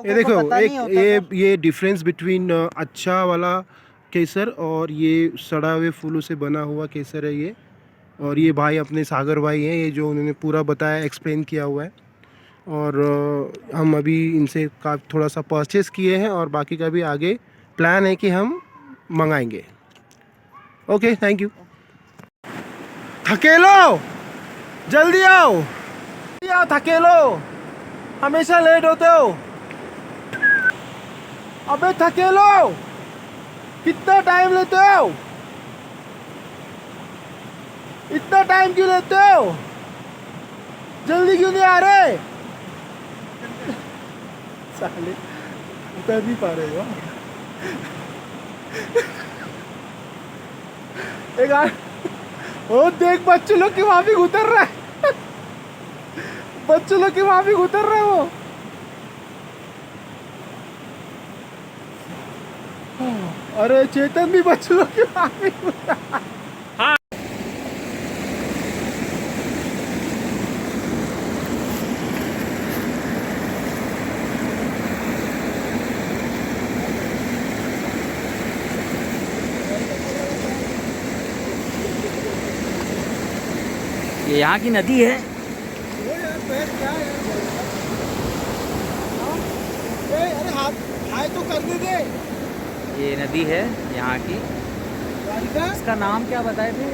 ये देखो ये डिफरेंस बिटवीन अच्छा वाला केसर और ये सड़ा हुए फूलों से बना हुआ केसर है ये। और ये भाई अपने सागर भाई हैं, ये जो उन्होंने पूरा बताया, एक्सप्लेन किया हुआ है। और हम अभी इनसे का थोड़ा सा परचेस किए हैं और बाकी का भी आगे प्लान है कि हम मंगाएंगे। Okay, thank you. थकेलो, जल्दी आओ, जल्दी आओ, थकेलो, हमेशा लेट होते हो। अबे थकेलो, कितना टाइम लेते हो? इतना टाइम क्यों लेते हो? जल्दी क्यों नहीं आ रहे? साले उतर नहीं पा रहे हो। एक ओ देख, बच्चों लोग के वहां भी उतर रहा है। बच्चों लोग के वहां भी उतर रहे हो। अरे चेतन भी बच्चों लोग के वहां भी उतर रहा है। ये यहाँ की नदी है। अरे हाथ तो करने दे। ये नदी है यहाँ की। इसका नाम क्या बताए थे?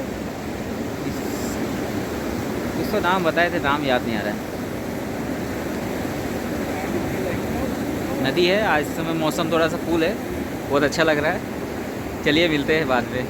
इसका नाम बताए थे, नाम याद नहीं आ रहा है। नदी है। आज इस समय मौसम थोड़ा सा कूल है, बहुत अच्छा लग रहा है। चलिए मिलते हैं बाद में।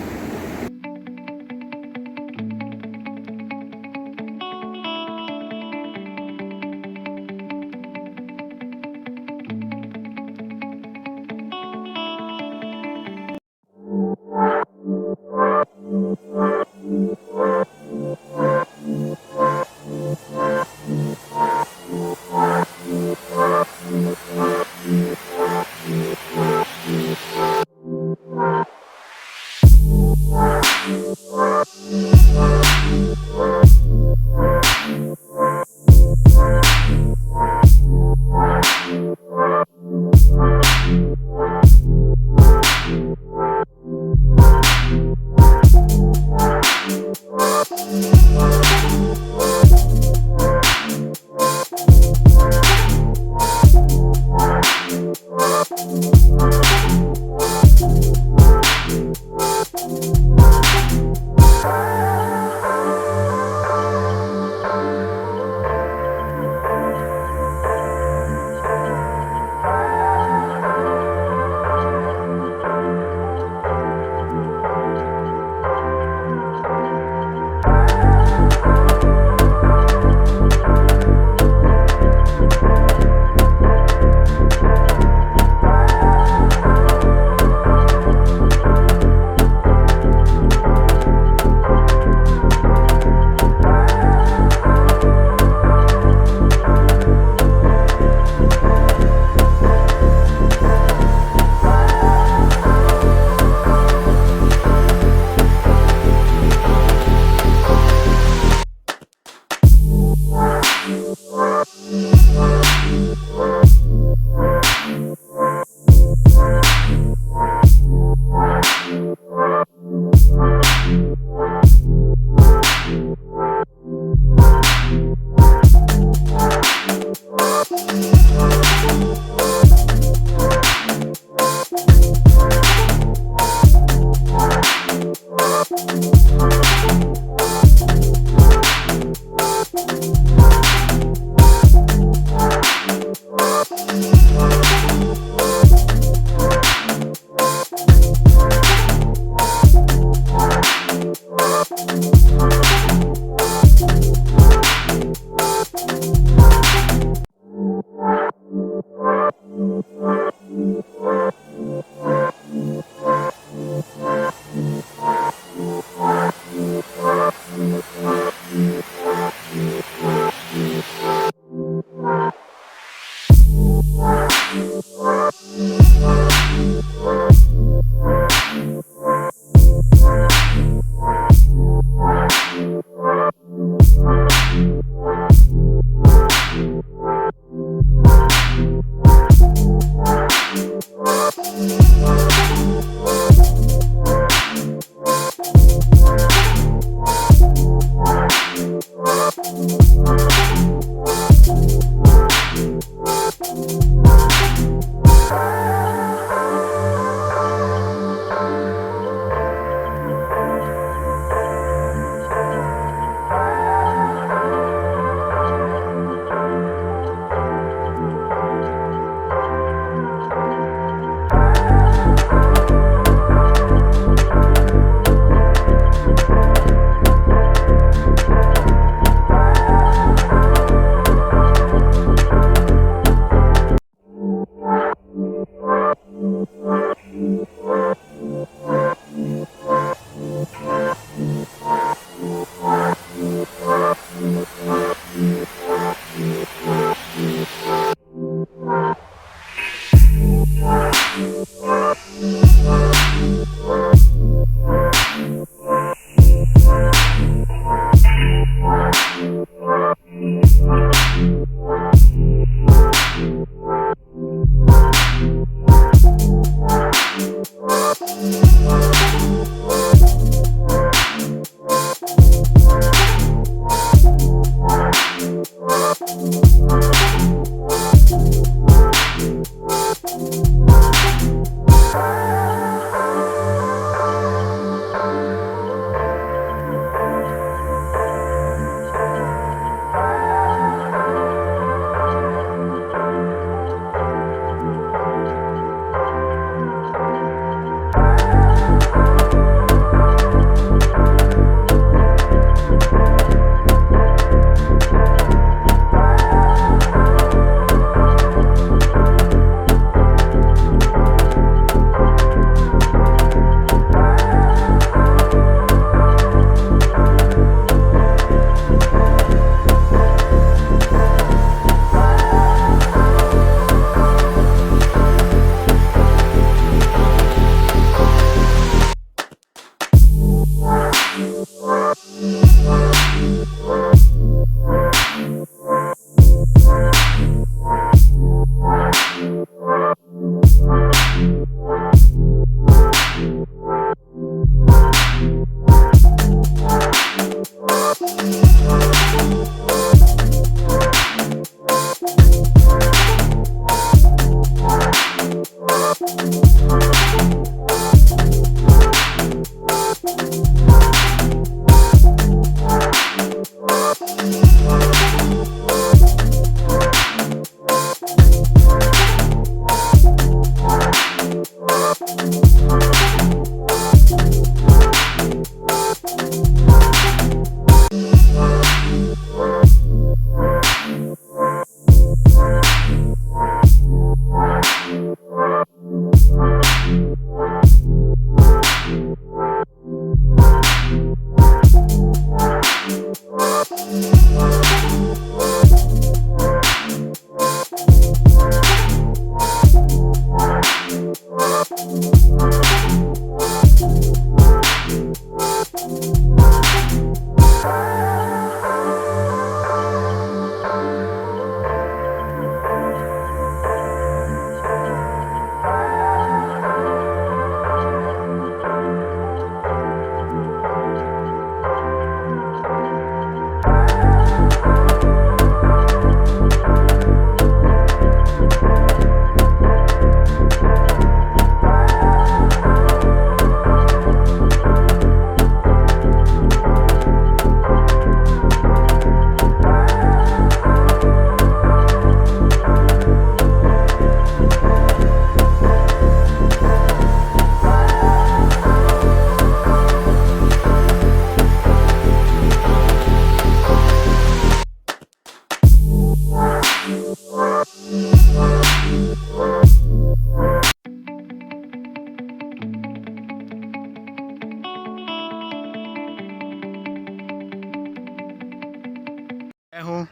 मैं हूँ,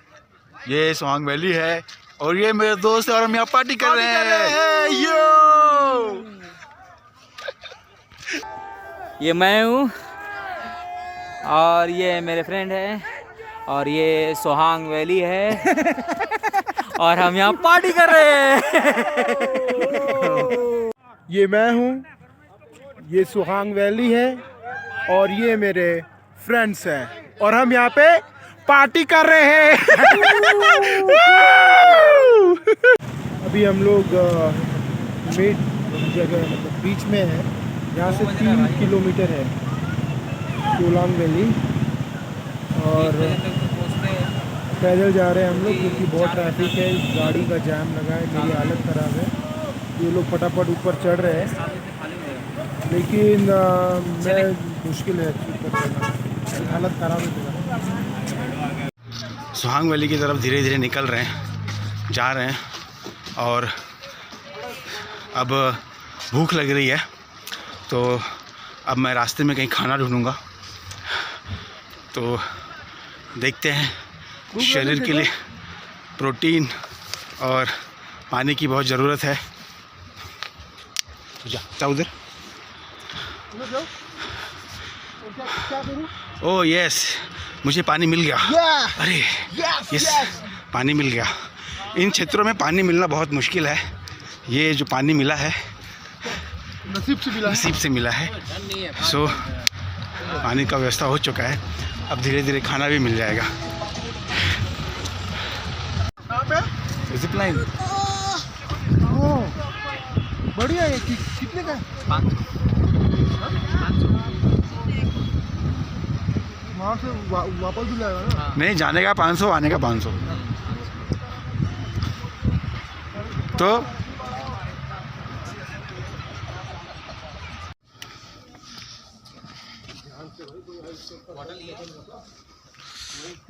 ये सोहांग वैली है और ये मेरे दोस्त है और हम यहाँ पार्टी कर रहे हैं। यो ये मैं हूँ और ये मेरे फ्रेंड है और ये सोहांग वैली है और हम यहाँ पार्टी कर रहे हैं। ये मैं हूँ, ये सुहांग वैली है और ये मेरे फ्रेंड्स हैं और हम यहाँ पे पार्टी कर रहे हैं। अभी हम लोग मिड जगह मतलब बीच में है, यहाँ से 3 किलोमीटर है सोलांग वैली और पैदल जा रहे हैं हम लोग क्योंकि बहुत ट्रैफिक है, गाड़ी का जाम लगा है, मेरी हालत ख़राब है। ये लोग फटाफट ऊपर चढ़ रहे हैं लेकिन मैं मुश्किल है ऊपर चढ़ना, हालत ख़राब है। सोहांग वैली की तरफ धीरे धीरे निकल रहे हैं, जा रहे हैं और अब भूख लग रही है तो अब मैं रास्ते में कहीं खाना ढूंढूंगा। तो देखते हैं, शरीर के लिए प्रोटीन और पानी की बहुत ज़रूरत है। जा उधर। ओह यस, मुझे पानी मिल गया। अरे यस, पानी मिल गया। इन क्षेत्रों में पानी मिलना बहुत मुश्किल है। ये जो पानी मिला है नसीब से मिला है। सो पानी का व्यवस्था हो चुका है, अब धीरे धीरे खाना भी मिल जाएगा। जिप लाइन बढ़िया है। कितने का है? 500। वहाँ से वापस भी जाएगा ना? नहीं, जाने का 500, आने का 500। तो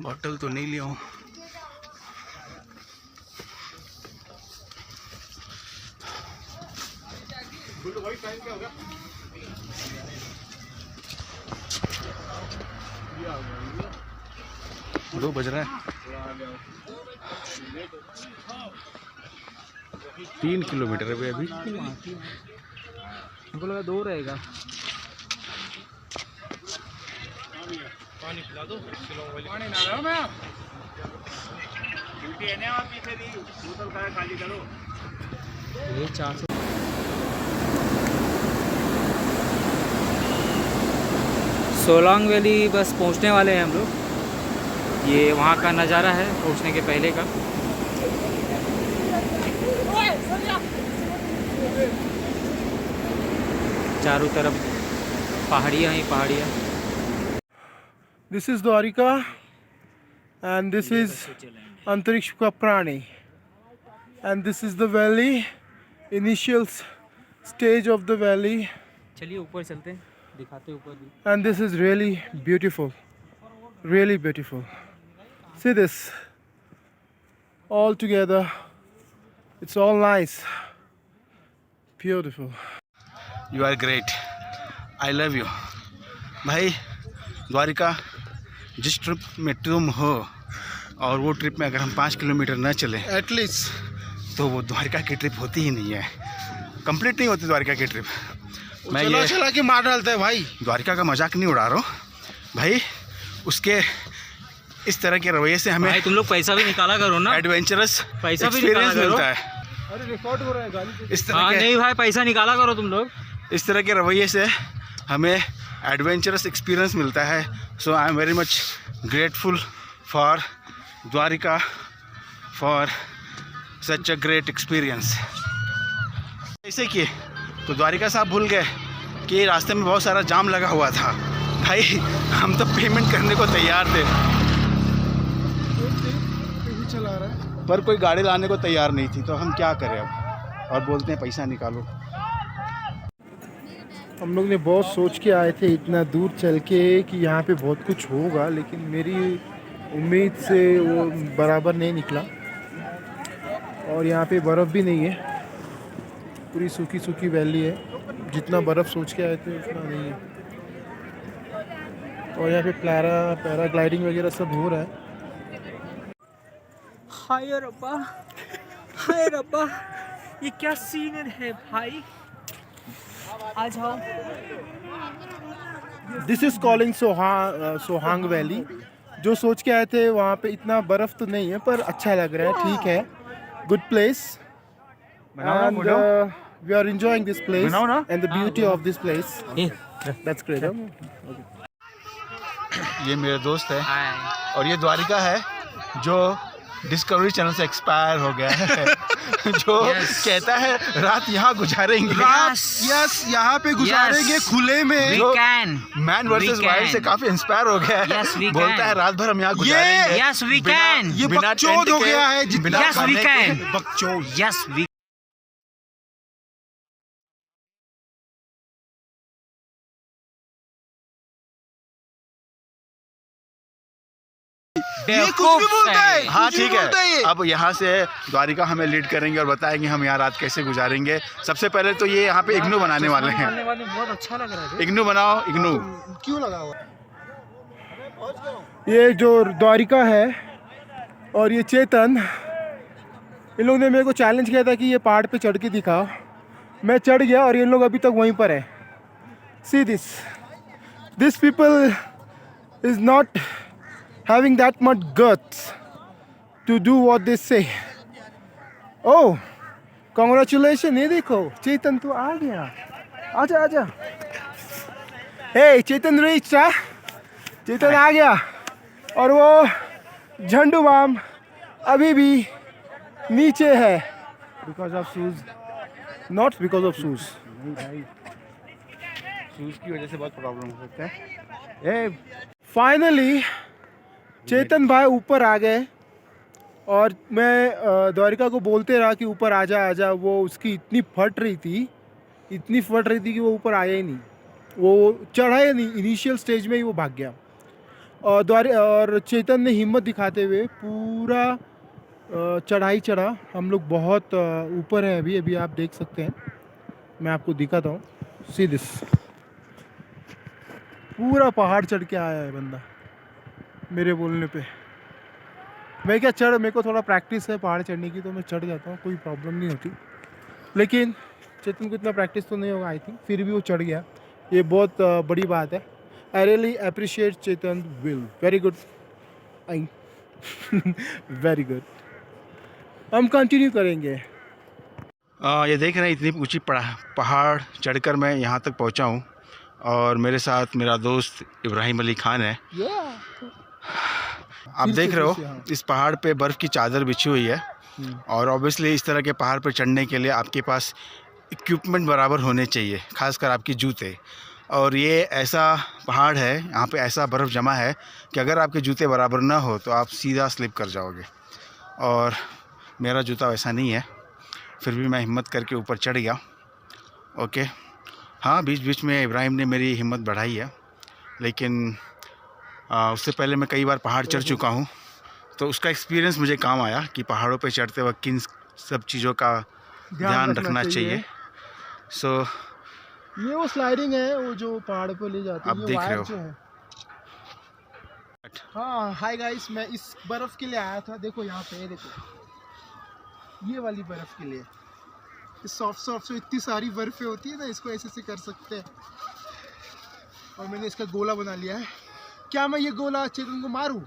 बॉटल तो नहीं लिया हूँ। दो बज रहा है। 3 किलोमीटर है अभी। हमको लगा 2 रहेगा। पानी पिला दो। पानी ना रहा मैं। ड्यूटी है ना, आप पीछे दी बोतल का खाली करो। ये 400। सोलांग वैली बस पहुंचने वाले हैं हम लोग। ये वहाँ का नज़ारा है पहुंचने के पहले का। चारों तरफ पहाड़ियाँ ही पहाड़ियाँ। This is Dwarika and this is Antariksh ka Prani, and this is the valley, initial stage of the valley, चलिए ऊपर चलते हैं, दिखाते हैं ऊपर भी। and this is really beautiful, really beautiful. See this, all together, it's all nice, beautiful. You are great, I love you. भाई द्वारिका जिस ट्रिप में तुम हो, और वो ट्रिप में अगर हम 5 किलोमीटर न चले At तो वो द्वारिका की ट्रिप होती ही नहीं है, कंप्लीट नहीं होती द्वारिका की ट्रिप। मैं ये चला के मार डालता है भाई। द्वारिका का मजाक नहीं उड़ा रहा हूँ भाई, उसके इस तरह के रवैये से हमें भाई तुम लोग पैसा भी निकाला करो ना, एडवेंचरस पैसा भी एक्सपीरियंस निकाला करो। मिलता है। अरे रिकॉर्ड हो रहा है गाली। इस तरह हाँ के नहीं भाई, पैसा निकाला करो तुम लोग। इस तरह के रवैये से हमें एडवेंचरस एक्सपीरियंस मिलता है। So I am very much grateful for Dwarika for such a great experience. ऐसे किए तो द्वारिका साहब भूल गए कि रास्ते में बहुत सारा जाम लगा हुआ था। भाई हम तो पेमेंट करने को तैयार थे, चला रहा है। पर कोई गाड़ी लाने को तैयार नहीं थी, तो हम क्या करें अब, और बोलते हैं पैसा निकालो। हम लोग ने बहुत सोच के आए थे इतना दूर चल के कि यहाँ पे बहुत कुछ होगा, लेकिन मेरी उम्मीद से वो बराबर नहीं निकला। और यहाँ पे बर्फ़ भी नहीं है, पूरी सूखी सूखी वैली है। जितना बर्फ़ सोच के आए थे उतना नहीं है। और यहाँ पे पैराग्लाइडिंग वगैरह सब हो रहा है। हाय रब्बा, हाय रब्बा, ये क्या सीन है भाई। आ जाओ। This is calling Sohang valley. जो सोच के आए थे वहाँ पे इतना बर्फ़ तो नहीं है, पर अच्छा लग रहा है, ठीक है, good place. And we are enjoying this place and the beauty of this place. That's great. ये मेरे दोस्त है हाय। और ये द्वारिका है जो डिस्कवरी चैनल से एक्सपायर हो गया है जो कहता है रात यहाँ गुजारेंगे, यस यहाँ पे गुजारेंगे खुले में। We can. Man versus We wild can. से काफी इंस्पायर हो गया है। Yes, we बोलता can. है रात भर हम यहाँ गुजारेंगे। Yes, we can. ये बिना बकचोद टेंट हो के, गया है जितना बिना Yes, we खाने के। can. बकचोद। Yes, we ये कुछ भी बोलता है। हाँ कुछ भी ठीक बोलता है, ये। अब यहाँ से द्वारिका हमें लीड करेंगे और बताएंगे हम यहाँ रात कैसे गुजारेंगे। सबसे पहले तो ये यहाँ पे इग्नू बनाने वाले हैं। बहुत अच्छा लग रहा है। इग्नू बनाओ, इग्नू। क्यों लगा हुआ? ये जो द्वारिका है और ये चेतन, इन लोगों ने मेरे को चैलेंज किया था कि ये पहाड़ पे चढ़ के दिखाओ। मैं चढ़ गया और ये लोग अभी तक वहीं पर है। See this people is not having that much guts to do what they say. Oh, congratulations! ये देखो चेतन तो आ गया। आजा आजा। हे चेतन रीच, चेतन आ गया। और वो झंडू बाम अभी भी नीचे है because of shoes, not because of shoes. Shoes की वजह से बहुत प्रॉब्लम हो सकता है। फाइनली चेतन भाई ऊपर आ गए और मैं द्वारिका को बोलते रहा कि ऊपर आजा आजा। वो उसकी इतनी फट रही थी कि वो ऊपर आया ही नहीं, वो चढ़ा ही नहीं। इनिशियल स्टेज में ही वो भाग गया। और चेतन ने हिम्मत दिखाते हुए पूरा चढ़ाई चढ़ा। हम लोग बहुत ऊपर हैं अभी आप देख सकते हैं। मैं आपको दिखाता हूँ। सी दिस, पूरा पहाड़ चढ़ के आया है बंदा मेरे बोलने पे। मैं क्या मेरे को थोड़ा प्रैक्टिस है पहाड़ चढ़ने की, तो मैं चढ़ जाता हूँ, कोई प्रॉब्लम नहीं होती। लेकिन चेतन को इतना प्रैक्टिस तो नहीं होगा आई थिंक, फिर भी वो चढ़ गया। ये बहुत बड़ी बात है। I really appreciate Chetan will, very good. I very good. हम कंटिन्यू करेंगे। ये देख रहे हैं, इतनी ऊंची पहाड़ चढ़कर मैं यहाँ तक पहुँचा हूँ और मेरे साथ मेरा दोस्त इब्राहिम अली खान है। आप देख रहे हो इस पहाड़ पे बर्फ़ की चादर बिछी हुई है और ऑब्वियसली इस तरह के पहाड़ पर चढ़ने के लिए आपके पास इक्विपमेंट बराबर होने चाहिए, खासकर आपके जूते। और ये ऐसा पहाड़ है, यहाँ पे ऐसा बर्फ़ जमा है कि अगर आपके जूते बराबर ना हो तो आप सीधा स्लिप कर जाओगे। और मेरा जूता वैसा नहीं है, फिर भी मैं हिम्मत करके ऊपर चढ़ गया। ओके, हाँ, बीच बीच में इब्राहिम ने मेरी हिम्मत बढ़ाई है, लेकिन उससे पहले मैं कई बार पहाड़ चढ़ चुका हूँ, तो उसका एक्सपीरियंस मुझे काम आया कि पहाड़ों पे चढ़ते वक्त किन सब चीज़ों का ध्यान रखना चाहिए। सो ये वो स्लाइडिंग है, वो जो पहाड़ पे ले जाती है। आप देख रहे हो। हाँ, हाय गाइस, मैं इस बर्फ़ के लिए आया था। देखो यहाँ पे, देखो ये वाली बर्फ़ के लिए। इस सॉफ्ट से इतनी सारी बर्फ़ें होती है ना, इसको ऐसे कर सकते हैं। और मैंने इसका गोला बना लिया है। क्या मैं ये गोला चेतन को मारूं?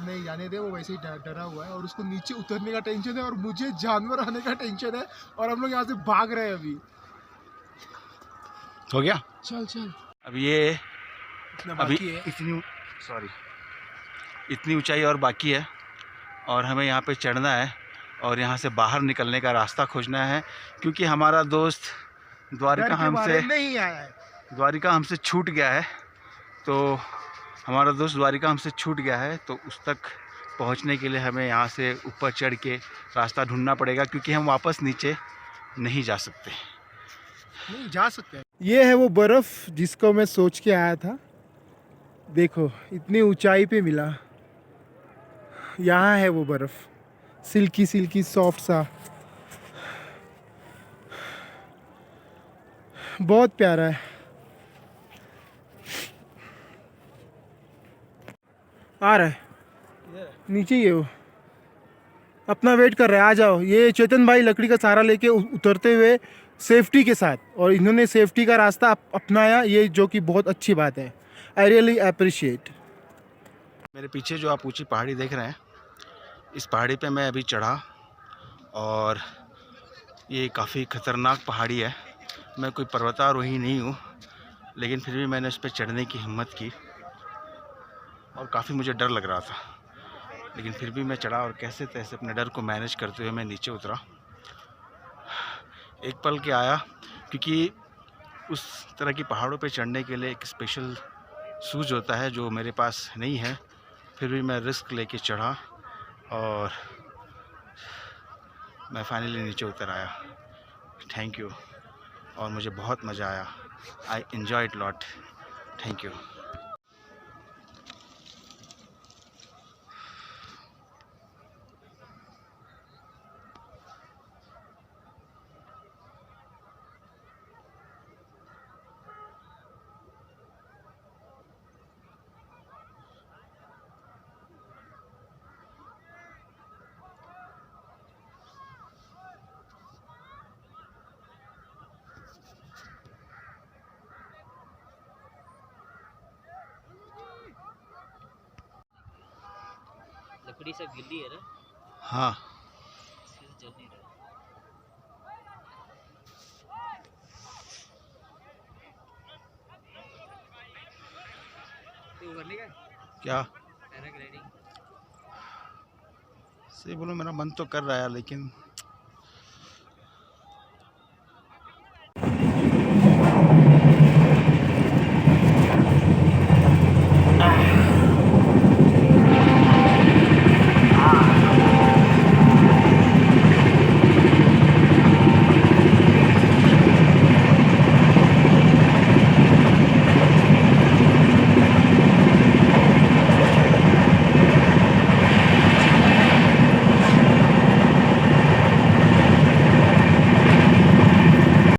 नहीं, जाने दे, वो वैसे ही डरा हुआ है और उसको नीचे उतरने का टेंशन है और मुझे जानवर आने का टेंशन है। और हम लोग यहाँ से भाग रहे हैं अभी। हो गया, चल। अब ये अभी इतनी ऊंचाई और बाकी है और हमें यहाँ पे चढ़ना है और यहाँ से बाहर निकलने का रास्ता खोजना है, क्योंकि हमारा दोस्त द्वारिका हमसे नहीं आया है। द्वारिका हमसे छूट गया है। तो हमारा दोस्त द्वारिका हमसे छूट गया है, तो उस तक पहुंचने के लिए हमें यहाँ से ऊपर चढ़ के रास्ता ढूंढना पड़ेगा, क्योंकि हम वापस नीचे नहीं जा सकते। ये है वो बर्फ़ जिसको मैं सोच के आया था। देखो इतनी ऊंचाई पे मिला। यहाँ है वो बर्फ़, सिल्की सॉफ्ट सा, बहुत प्यारा है। आ रहा है नीचे ही है वो, अपना वेट कर रहा है। आ जाओ। ये चेतन भाई लकड़ी का सहारा लेके उतरते हुए सेफ्टी के साथ, और इन्होंने सेफ्टी का रास्ता अपनाया, ये जो कि बहुत अच्छी बात है। I really appreciate. मेरे पीछे जो आप ऊंची पहाड़ी देख रहे हैं, इस पहाड़ी पे मैं अभी चढ़ा और ये काफ़ी ख़तरनाक पहाड़ी है। मैं कोई पर्वतारोही नहीं हूँ, लेकिन फिर भी मैंने उस पर चढ़ने की हिम्मत की और काफ़ी मुझे डर लग रहा था, लेकिन फिर भी मैं चढ़ा और कैसे तैसे अपने डर को मैनेज करते हुए मैं नीचे उतरा। एक पल के आया, क्योंकि उस तरह की पहाड़ों पे चढ़ने के लिए एक स्पेशल शूज़ होता है जो मेरे पास नहीं है। फिर भी मैं रिस्क लेके चढ़ा और मैं फाइनली नीचे उतर आया। थैंक यू, और मुझे बहुत मज़ा आया। I enjoy it lot. Thank you. लकड़ी सब गिल्ली है ना। हाँ, जल नहीं रहा। क्या सही बोलो, मेरा मन तो कर रहा है लेकिन